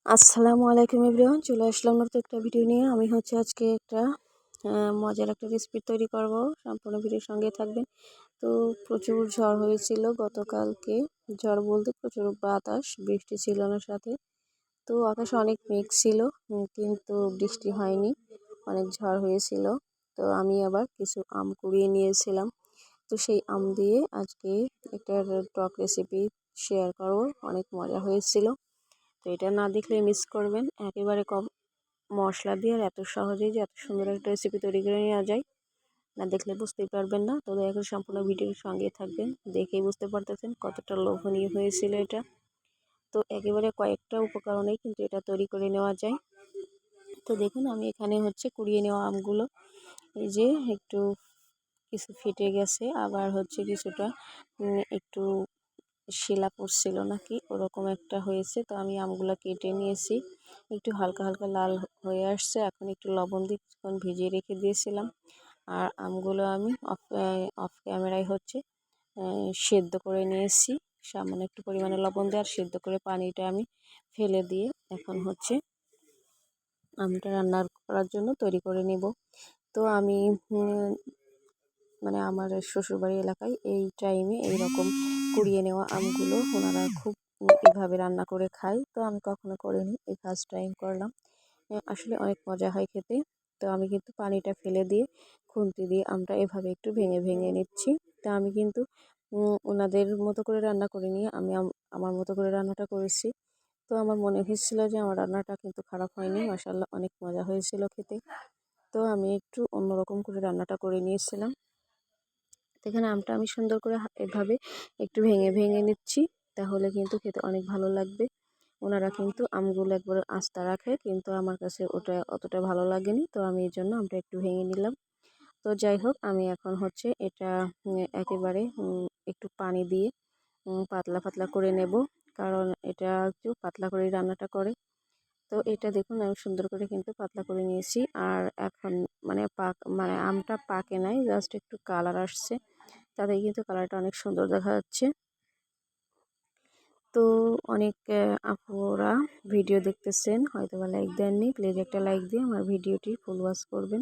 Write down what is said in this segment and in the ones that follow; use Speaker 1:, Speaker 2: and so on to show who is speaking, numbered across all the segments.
Speaker 1: আসসালামু আলাইকুম এভরিওয়ান, চলে আসলাম নতুন একটা ভিডিও নিয়ে। আমি আজকে একটা মজার একটা রেসিপি তৈরি করব। সম্পূর্ণ ভিডিওর সঙ্গে থাকবেন। তো প্রচুর ঝড় হয়েছিল গতকালকে। ঝড় বলতে প্রচুর বাতাস, বৃষ্টি ছিল না সাথে। তো আকাশে অনেক মেঘ ছিল, কিন্তু বৃষ্টি হয়নি। অনেক ঝড় হয়েছিল। তো আমি আবার কিছু আম কুড়িয়ে নিয়েছিলাম। তো সেই আম দিয়ে আজকে একটা টক রেসিপি শেয়ার করব। অনেক মজা হয়েছিল। তো এটা না দেখলে মিস করবেন। একেবারে কম মশলা দিয়ে আর এত সহজেই যে এত সুন্দর একটা রেসিপি তৈরি করে নেওয়া যায়, না দেখলে বুঝতেই পারবেন না। তো দয়া করে সম্পূর্ণ ভিডিওর সঙ্গে থাকবেন, দেখেই বুঝতে পারতেছেন কতটা লোভনীয় হয়েছিল এটা। তো একেবারে কয়েকটা উপকরণেই কিন্তু এটা তৈরি করে নেওয়া যায়। তো দেখুন, আমি এখানে কুড়িয়ে নেওয়া আমগুলো এই যে একটু কিছু ফেটে গেছে, আবার কিছুটা একটু শিলা পড়ছিল নাকি ওরকম একটা হয়েছে। তো আমি আমগুলো কেটে নিয়েছি, একটু হালকা হালকা লাল হয়ে আসছে। এখন একটু লবণ দিয়ে কিছুক্ষণ ভিজিয়ে রেখে দিয়েছিলাম। আর আমগুলো আমি অফ ক্যামেরায় সেদ্ধ করে নিয়েছি। সামান্য একটু পরিমাণে লবণ দিয়ে আর সেদ্ধ করে পানিটা আমি ফেলে দিয়ে এখন আমটা রান্না করার জন্য তৈরি করে নেব। তো আমি আমার শ্বশুরবাড়ি এলাকায় এই টাইমে এইরকম কুড়িয়ে নেওয়া আমগুলো ওনারা খুব এভাবে রান্না করে খায়। তো আমি কখনো করিনি, এই ফার্স্ট টাইম করলাম। আসলে অনেক মজা হয় খেতে। তো আমি কিন্তু পানিটা ফেলে দিয়ে খুন্তি দিয়ে আমটা এভাবে একটু ভেঙে ভেঙে নিচ্ছি। তো আমি কিন্তু ওনাদের মতো করে রান্না করিনি, আমি আমার মতো করে রান্নাটা করেছি। তো আমার মনে হয়েছিল যে আমার রান্নাটা কিন্তু খারাপ হয়নি, মাশাআল্লাহ অনেক মজা হয়েছিল খেতে। তো আমি একটু অন্যরকম করে রান্নাটা করে নিয়েছিলাম। এখানে আমটা আমি সুন্দর করে এভাবে একটু ভেঙে ভেঙে নিচ্ছি, তাহলে কিন্তু খেতে অনেক ভালো লাগবে। ওনারা কিন্তু আমগুলো একবারে আস্তা রাখে, কিন্তু আমার কাছে ওটা অতটা ভালো লাগেনি। তো আমি এই জন্য আমটা একটু ভেঙে নিলাম। তো যাই হোক, আমি এখন এটা একেবারে একটু পানি দিয়ে পাতলা পাতলা করে নেব, কারণ এটা একটু পাতলা করে রান্নাটা করে। তো এটা দেখুন, আমি সুন্দর করে কিন্তু পাতলা করে নিয়েছি। আর এখন আমটা পাকে নাই, জাস্ট একটু কালার আসছে, তাতে কিন্তু কালারটা অনেক সুন্দর দেখা যাচ্ছে। তো অনেক আপুরা ভিডিও দেখতেছেন, হয়তো বা লাইক দেননি, প্লিজ একটা লাইক দিয়ে আমার ভিডিওটি ফুল ওয়াচ করবেন।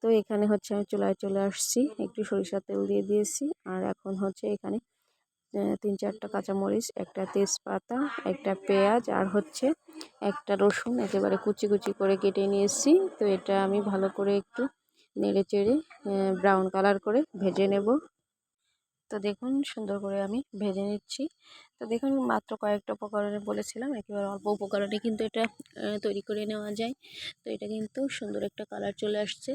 Speaker 1: তো এখানে আমি চুলায় চলে আসছি, একটু সরিষার তেল দিয়ে দিয়েছি। আর এখন এখানে 3-4টা কাঁচামরিচ, একটা তেজপাতা, একটা পেঁয়াজ আর একটা রসুন একেবারে কুচি কুচি করে কেটে নিয়েছি। তো এটা আমি ভালো করে একটু নেড়ে চেড়ে ব্রাউন কালার করে ভেজে নেব। তো দেখুন, সুন্দর করে আমি ভেজে নিচ্ছি। তো দেখুন, মাত্র কয়েকটা উপকরণে বলেছিলাম, একেবারে অল্প উপকরণে কিন্তু এটা তৈরি করে নেওয়া যায়। তো এটা কিন্তু সুন্দর একটা কালার চলে আসছে।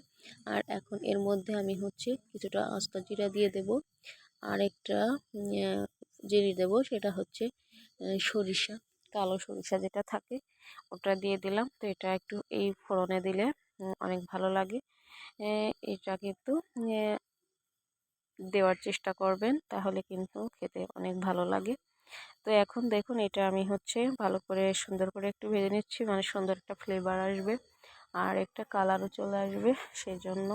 Speaker 1: আর এখন এর মধ্যে আমি কিছুটা আস্ত জিরা দিয়ে দেব। আর একটা জিরে দেব, সেটা সরিষা, কালো সরিষা যেটা থাকে ওটা দিয়ে দিলাম। তো এটা একটু এই ফোড়নে দিলে অনেক ভালো লাগে। এটা কিন্তু দেওয়ার চেষ্টা করবেন, তাহলে কিন্তু খেতে অনেক ভালো লাগে। তো এখন দেখুন, এটা আমি ভালো করে সুন্দর করে একটু ভেজে নিচ্ছি, মানে সুন্দর একটা ফ্লেভার আসবে আর একটা কালারও চলে আসবে। সেই জন্য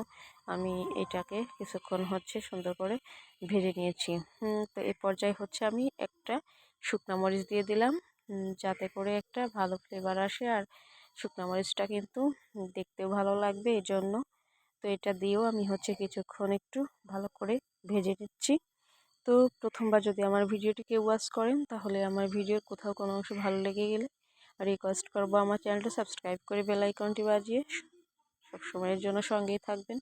Speaker 1: আমি এটাকে কিছুক্ষণ সুন্দর করে ভেজে নিয়েছি। তো এই পর্যায়ে আমি একটা শুকনো মরিচ দিয়ে দিলাম, যাতে করে একটা ভালো ফ্লেভার আসে। আর শুকনো মরিচটা কিন্তু দেখতেও ভালো লাগবে, এই জন্য। তো এটা দিয়েও আমি কিছুক্ষণ একটু ভালো করে ভেজে নিচ্ছি। তো প্রথমবার যদি আমার ভিডিওটিকে ওয়াচ করেন, তাহলে আমার ভিডিওর কোথাও কোনো অংশ ভালো লেগে গেলে রিকোয়েস্ট করবো আমার চ্যানেলটা সাবস্ক্রাইব করে বেল আইকনটি বাজিয়ে সবসময়ের জন্য সঙ্গেই থাকবেন।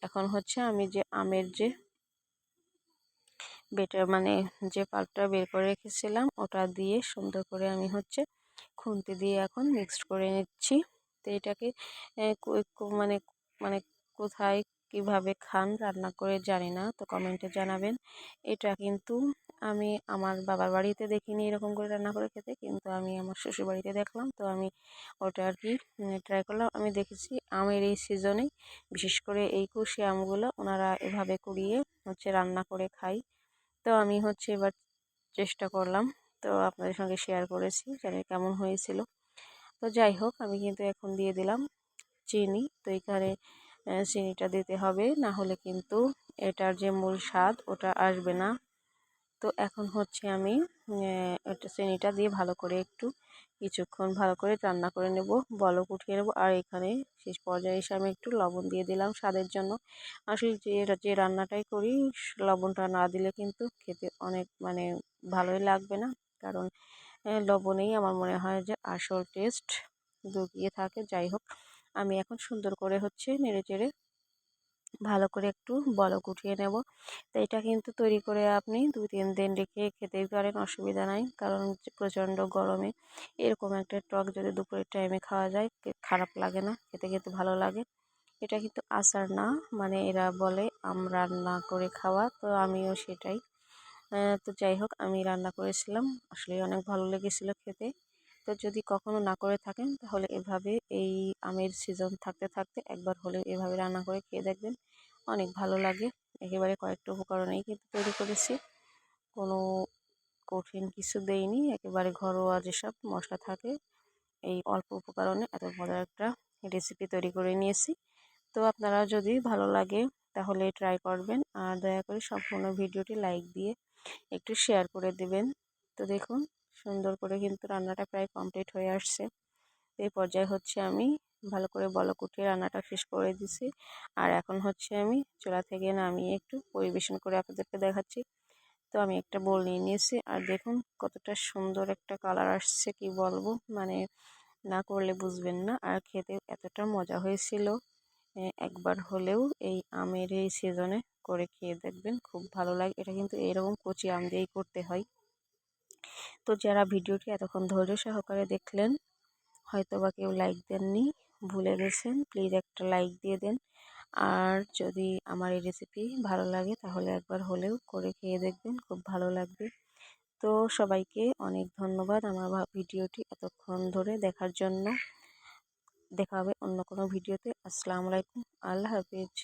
Speaker 1: এখন আমি যে আমের যে যে পাল্পটা বের করে রেখেছিলাম, ওটা দিয়ে সুন্দর করে আমি খুন্তি দিয়ে এখন মিক্সড করে নিচ্ছি। তো এটাকে মানে মানে কোথায় কিভাবে খান রান্না করে জানি না, তো কমেন্টে জানাবেন। এটা কিন্তু আমি আমার বাবার বাড়িতে দেখিনি এরকম করে রান্না করে খেতে, কিন্তু আমি আমার শ্বশুর বাড়িতে দেখলাম। তো আমি ওটা আর কি ট্রাই করলাম। আমি দেখেছি আমের এই সিজনে, বিশেষ করে এই কুশি আমগুলো ওনারা এভাবে কুড়িয়ে রান্না করে খায়। তো আমি এবার চেষ্টা করলাম, তো আপনাদের সঙ্গে শেয়ার করেছি, জানি কেমন হয়েছিল। তো যাই হোক, আমি কিন্তু এখন দিয়ে দিলাম চিনি। তো এখানে চিনিটা দিতে হবে, না হলে কিন্তু এটার যে মূল স্বাদ ওটা আসবে না। তো এখন আমি এটা চিনিটা দিয়ে ভালো করে একটু কিছুক্ষণ ভালো করে রান্না করে নেব, বলক উঠিয়ে নেব। আর এখানে শেষ পর্যায়ে এসে আমি একটু লবণ দিয়ে দিলাম স্বাদের জন্য। আসলে যে রান্নাটাই করি লবণটা না দিলে কিন্তু খেতে অনেক মানে ভালোই লাগবে না, কারণ লবণেই আমার মনে হয় যে আসল টেস্ট লুকিয়ে থাকে। যাই হোক, আমি এখন সুন্দর করে নেড়েচেড়ে ভালো করে একটু বলক উঠিয়ে নেব। তো এটা কিন্তু তৈরি করে আপনি 2-3 দিন রেখে খেতেই পারেন, অসুবিধা নাই। কারণ প্রচণ্ড গরমে এরকম একটা টক যদি দুপুরের টাইমে খাওয়া যায় খারাপ লাগে না, খেতে খেতে ভালো লাগে। এটা কিন্তু আচার না, মানে এরা বলে রান্না করে খাওয়া, তো আমিও সেটাই। তো যাই হোক, আমি রান্না করেছিলাম, আসলে অনেক ভালো লেগেছিলো খেতে। তো যদি কখনো না করে থাকেন তাহলে এভাবে এই আমের সিজন থাকতে থাকতে একবার হলেও এভাবে রান্না করে খেয়ে দেখবেন, অনেক ভালো লাগে। একেবারে কয়েকটা উপকরণেই কিন্তু তৈরি করেছি, কোনো কঠিন কিছু দেইনি, একেবারে ঘরোয়া যেসব মশলা থাকে এই অল্প উপকরণে এত মজার একটা রেসিপি তৈরি করে নিয়েছি। তো আপনারা যদি ভালো লাগে তাহলে ট্রাই করবেন, আর দয়া করে সম্পূর্ণ ভিডিওটি লাইক দিয়ে একটু শেয়ার করে দিবেন। তো দেখুন, সুন্দর করে কিন্তু রান্নাটা প্রায় কমপ্লিট হয়ে আসছে। এই পর্যায়ে আমি ভালো করে বলক উঠিয়ে রান্নাটা শেষ করে দিছি। আর এখন আমি চুলা থেকে নামিয়ে একটু পরিবেশন করে আপনাদেরকে দেখাচ্ছি। তো আমি একটা বোল নিয়ে নিয়েছি, আর দেখুন কতটা সুন্দর একটা কালার আসছে, কি বলবো, মানে না করলে বুঝবেন না। আর খেতে এতটা মজা হয়েছিল, একবার হলেও এই আমের এই সিজনে করে খেয়ে দেখবেন, খুব ভালো লাগে। এটা কিন্তু এরকম কচি আম দিয়েই করতে হয়। তো যারা ভিডিওটি এতক্ষণ ধৈর্য সহকারে দেখলেন, হয়তো বা কেউ লাইক দেননি, ভুলে গেছেন, প্লিজ একটা লাইক দিয়ে দেন। আর যদি আমার এই রেসিপি ভালো লাগে তাহলে একবার হলেও করে খেয়ে দেখবেন, খুব ভালো লাগবে। তো সবাইকে অনেক ধন্যবাদ আমার ভিডিওটি এতক্ষণ ধরে দেখার জন্য। দেখা হবে অন্য কোনো ভিডিওতে। আসসালামু আলাইকুম, আল্লাহ হাফিজ।